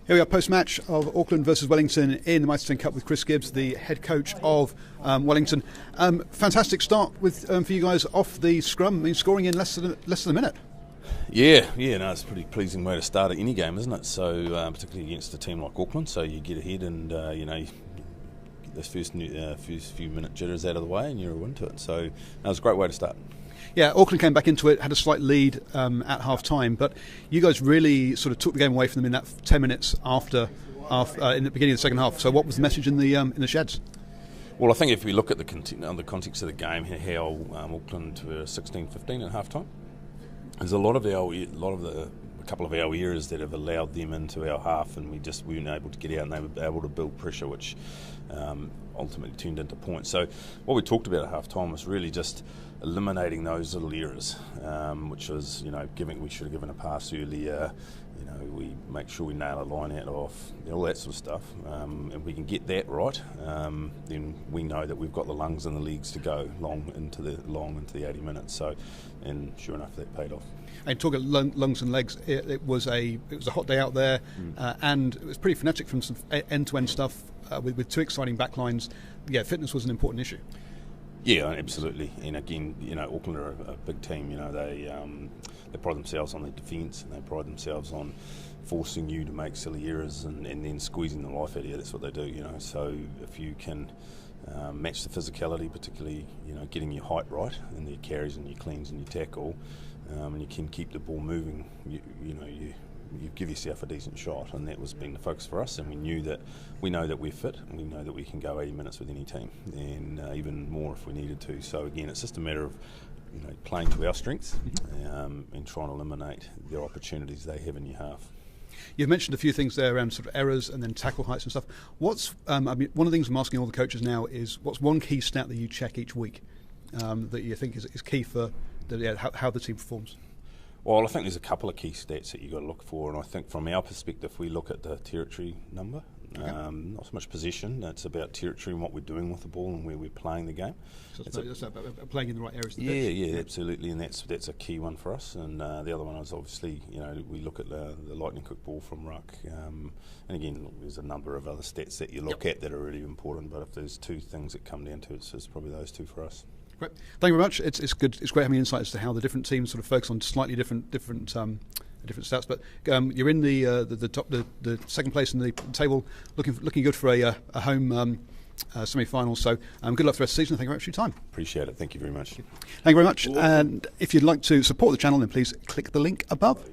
Here we are, post-match of Auckland versus Wellington in the Mitre Cup with Chris Gibbes, the head coach of Wellington. Fantastic start with for you guys off the scrum. I mean, scoring in less than a minute. Yeah, no, it's a pretty pleasing way to start any game, isn't it? So particularly against a team like Auckland, so you get ahead and you get those first few minute jitters out of the way, and you're into it. So that was a great way to start. Yeah, Auckland came back into it, had a slight lead at half-time, but you guys really sort of took the game away from them in that 10 minutes after in the beginning of the second half. So what was the message in the sheds? Well, I think if we look at the context of the game, how Auckland were 16-15 at half-time, there's a couple of our errors that have allowed them into our half, and we weren't able to get out, and they were able to build pressure, which ultimately turned into points. So what we talked about at half-time was really just eliminating those little errors, which was, we should have given a pass earlier, we make sure we nail a line out off, all that sort of stuff. If we can get that right, then we know that we've got the lungs and the legs to go long into the 80 minutes. So, and sure enough, that paid off. And talking lungs and legs, it was a hot day out there, and it was pretty frenetic from some end-to-end stuff with two exciting backlines. Yeah, fitness was an important issue. Yeah, absolutely. And again, Auckland are a big team. They pride themselves on their defence, and they pride themselves on forcing you to make silly errors and then squeezing the life out of you. That's what they do. So if you can match the physicality, particularly getting your height right and your carries and your cleans and your tackle, and you can keep the ball moving, you give yourself a decent shot, and that was been the focus for us. And we know that we're fit, and we know that we can go 80 minutes with any team, and even more if we needed to. So again, it's just a matter of playing to our strengths, and trying to eliminate their opportunities they have in your half. You've mentioned a few things there around sort of errors and then tackle heights and stuff. What's one of the things I'm asking all the coaches now is, what's one key stat that you check each week that you think is key for how the team performs? Well, I think there's a couple of key stats that you've got to look for, and I think from our perspective, we look at the territory number. Okay. Not so much possession, it's about territory and what we're doing with the ball and where we're playing the game. So it's about playing in the right areas of the pitch. Yeah, absolutely, and that's a key one for us. And the other one is obviously, we look at the lightning quick ball from ruck. And again, there's a number of other stats that you look at that are really important, but if there's two things that come down to it, it's probably those two for us. Great. Thank you very much. It's good. It's great having insight as to how the different teams sort of focus on slightly different stats. But you're in the second place in the table, looking good for a home semi-final. So good luck for the rest of the season. Thank you very much for your time. Appreciate it. Thank you very much. Thank you very much. And if you'd like to support the channel, then please click the link above.